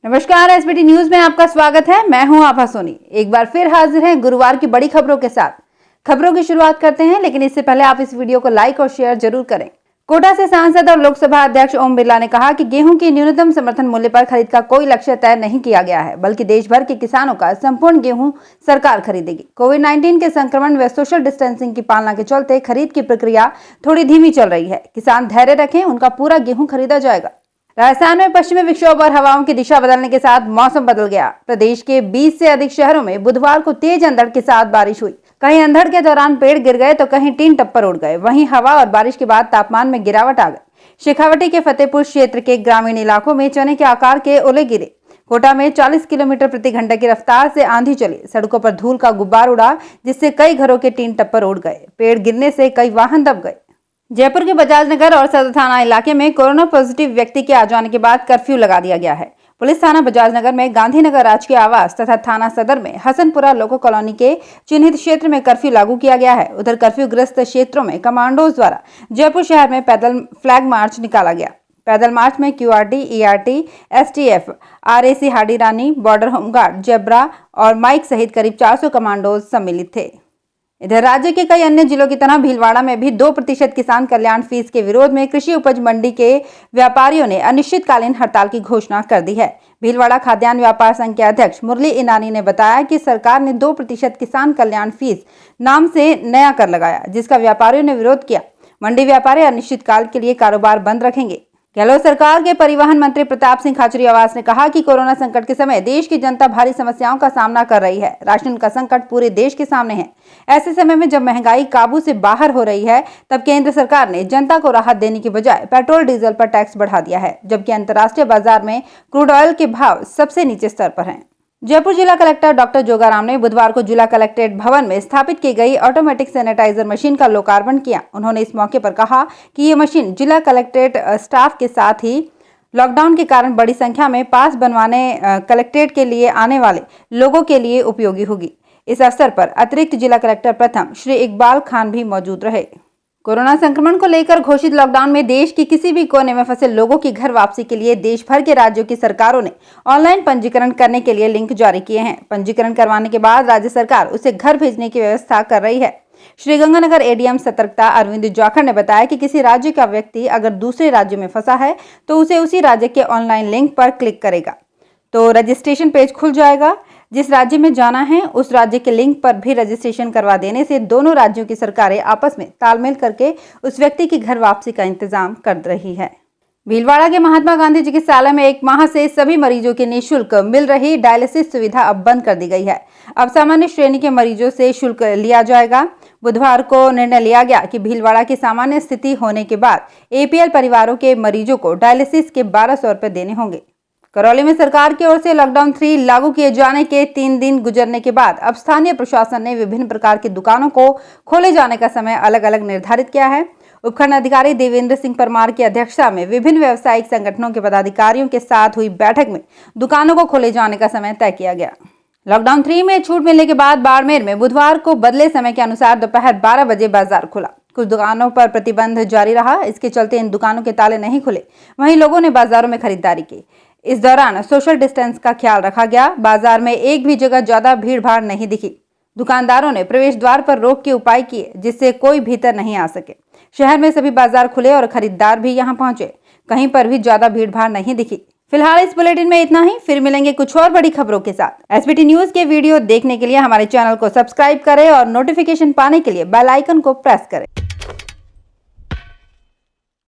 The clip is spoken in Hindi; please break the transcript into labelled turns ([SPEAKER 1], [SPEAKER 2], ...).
[SPEAKER 1] नमस्कार, एसबीटी न्यूज में आपका स्वागत है। मैं हूं आभा सोनी। एक बार फिर हाजिर हैं गुरुवार की बड़ी खबरों के साथ। खबरों की शुरुआत करते हैं, लेकिन इससे पहले आप इस वीडियो को लाइक और शेयर जरूर करें। कोटा से सांसद और लोकसभा अध्यक्ष ओम बिरला ने कहा कि गेहूं की न्यूनतम समर्थन मूल्य पर खरीद का कोई लक्ष्य तय नहीं किया गया है, बल्कि देश भर के किसानों का संपूर्ण गेहूं सरकार खरीदेगी। कोविड-19 के संक्रमण व सोशल डिस्टेंसिंग की पालना के चलते खरीद की प्रक्रिया थोड़ी धीमी चल रही है। किसान धैर्य रखें, उनका पूरा गेहूं खरीदा जाएगा। राजस्थान में पश्चिमी विक्षोभ और हवाओं की दिशा बदलने के साथ मौसम बदल गया। प्रदेश के 20 से अधिक शहरों में बुधवार को तेज अंधड़ के साथ बारिश हुई। कहीं अंधड़ के दौरान पेड़ गिर गए तो कहीं टीन टप्पर उड़ गए। वहीं हवा और बारिश के बाद तापमान में गिरावट आ गई। शेखावटी के फतेहपुर क्षेत्र के ग्रामीण इलाकों में चने के आकार के ओले गिरे। कोटा में 40 किलोमीटर प्रति घंटे की रफ्तार से आंधी चली। सड़कों पर धूल का गुब्बार उड़ा, जिससे कई घरों के टीन टप्पर उड़ गए। पेड़ गिरने से कई वाहन दब गए। जयपुर के बजाज नगर और सदर थाना इलाके में कोरोना पॉजिटिव व्यक्ति के आ जाने के बाद कर्फ्यू लगा दिया गया है। पुलिस थाना बजाज नगर में गांधीनगर राजकीय आवास तथा थाना सदर में हसनपुरा लोको कॉलोनी के चिन्हित क्षेत्र में कर्फ्यू लागू किया गया है। उधर कर्फ्यू ग्रस्त क्षेत्रों में कमांडोज द्वारा जयपुर शहर में पैदल फ्लैग मार्च निकाला गया। पैदल मार्च में क्यूआरटी, ईआरटी, एसटीएफ, आरएसी हाडी रानी, बॉर्डर होमगार्ड, जेब्रा और माइक सहित करीब 400 कमांडोज सम्मिलित थे। इधर राज्य के कई अन्य जिलों की तरह भीलवाड़ा में भी 2% किसान कल्याण फीस के विरोध में कृषि उपज मंडी के व्यापारियों ने अनिश्चितकालीन हड़ताल की घोषणा कर दी है। भीलवाड़ा खाद्यान्न व्यापार संघ के अध्यक्ष मुरली इनानी ने बताया कि सरकार ने 2% किसान कल्याण फीस नाम से नया कर लगाया, जिसका व्यापारियों ने विरोध किया। मंडी व्यापारी अनिश्चितकाल के लिए कारोबार बंद रखेंगे। गहलोत सरकार के परिवहन मंत्री प्रताप सिंह खाचरियावास ने कहा कि कोरोना संकट के समय देश की जनता भारी समस्याओं का सामना कर रही है। राशन का संकट पूरे देश के सामने है। ऐसे समय में जब महंगाई काबू से बाहर हो रही है, तब केंद्र सरकार ने जनता को राहत देने की बजाय पेट्रोल डीजल पर टैक्स बढ़ा दिया है, जबकि अंतर्राष्ट्रीय बाजार में क्रूड ऑयल के भाव सबसे नीचे स्तर पर हैं। जयपुर जिला कलेक्टर डॉक्टर जोगाराम ने बुधवार को जिला कलेक्ट्रेट भवन में स्थापित की गई ऑटोमेटिक सैनिटाइजर मशीन का लोकार्पण किया। उन्होंने इस मौके पर कहा कि ये मशीन जिला कलेक्ट्रेट स्टाफ के साथ ही लॉकडाउन के कारण बड़ी संख्या में पास बनवाने कलेक्ट्रेट के लिए आने वाले लोगों के लिए उपयोगी होगी। इस अवसर पर अतिरिक्त जिला कलेक्टर प्रथम श्री इकबाल खान भी मौजूद रहे। कोरोना संक्रमण को लेकर घोषित लॉकडाउन में देश के किसी भी कोने में फंसे लोगों की घर वापसी के लिए देश भर के राज्यों की सरकारों ने ऑनलाइन पंजीकरण करने के लिए लिंक जारी किए हैं। पंजीकरण करवाने के बाद राज्य सरकार उसे घर भेजने की व्यवस्था कर रही है। श्रीगंगानगर एडीएम सतर्कता अरविंद जाखड़ ने बताया कि किसी राज्य का व्यक्ति अगर दूसरे राज्य में फंसा है तो उसे उसी राज्य के ऑनलाइन लिंक पर क्लिक करेगा तो रजिस्ट्रेशन पेज खुल जाएगा। जिस राज्य में जाना है उस राज्य के लिंक पर भी रजिस्ट्रेशन करवा देने से दोनों राज्यों की सरकारें आपस में तालमेल करके उस व्यक्ति की घर वापसी का इंतजाम कर रही है। भीलवाड़ा के महात्मा गांधी चिकित्सालय में 1 माह से सभी मरीजों की निःशुल्क मिल रही डायलिसिस सुविधा अब बंद कर दी गई है। अब सामान्य श्रेणी के मरीजों से शुल्क लिया जाएगा। बुधवार को निर्णय लिया गया कि भीलवाड़ा की सामान्य स्थिति होने के बाद एपीएल परिवारों के मरीजों को डायलिसिस के 1200 रुपए देने होंगे। करौली में सरकार की ओर से लॉकडाउन 3 लागू किए जाने के 3 दिन गुजरने के बाद अब स्थानीय प्रशासन ने विभिन्न प्रकार की दुकानों को खोले जाने का समय अलग अलग निर्धारित किया है। उपखंड अधिकारी देवेंद्र सिंह परमार की अध्यक्षता में विभिन्न व्यावसायिक संगठनों के पदाधिकारियों के साथ हुई बैठक में दुकानों को खोले जाने का समय तय किया गया। लॉकडाउन 3 में छूट मिलने के बाद बाड़मेर में बुधवार को बदले समय के अनुसार दोपहर 12 बजे बाजार खुला। कुछ दुकानों पर प्रतिबंध जारी रहा, इसके चलते इन दुकानों के ताले नहीं खुले। वहीं लोगों ने बाजारों में खरीदारी की। इस दौरान सोशल डिस्टेंस का ख्याल रखा गया। बाजार में एक भी जगह ज्यादा भीड़ भाड़ नहीं दिखी। दुकानदारों ने प्रवेश द्वार पर रोक के उपाय किए, जिससे कोई भीतर नहीं आ सके। शहर में सभी बाजार खुले और खरीदार भी यहां पहुंचे। कहीं पर भी ज्यादा भीड़ भाड़ नहीं दिखी। फिलहाल इस बुलेटिन में इतना ही। फिर मिलेंगे कुछ और बड़ी खबरों के साथ। एसबीटी न्यूज के वीडियो देखने के लिए हमारे चैनल को सब्सक्राइब करें और नोटिफिकेशन पाने के लिए बेल आइकन को प्रेस करें।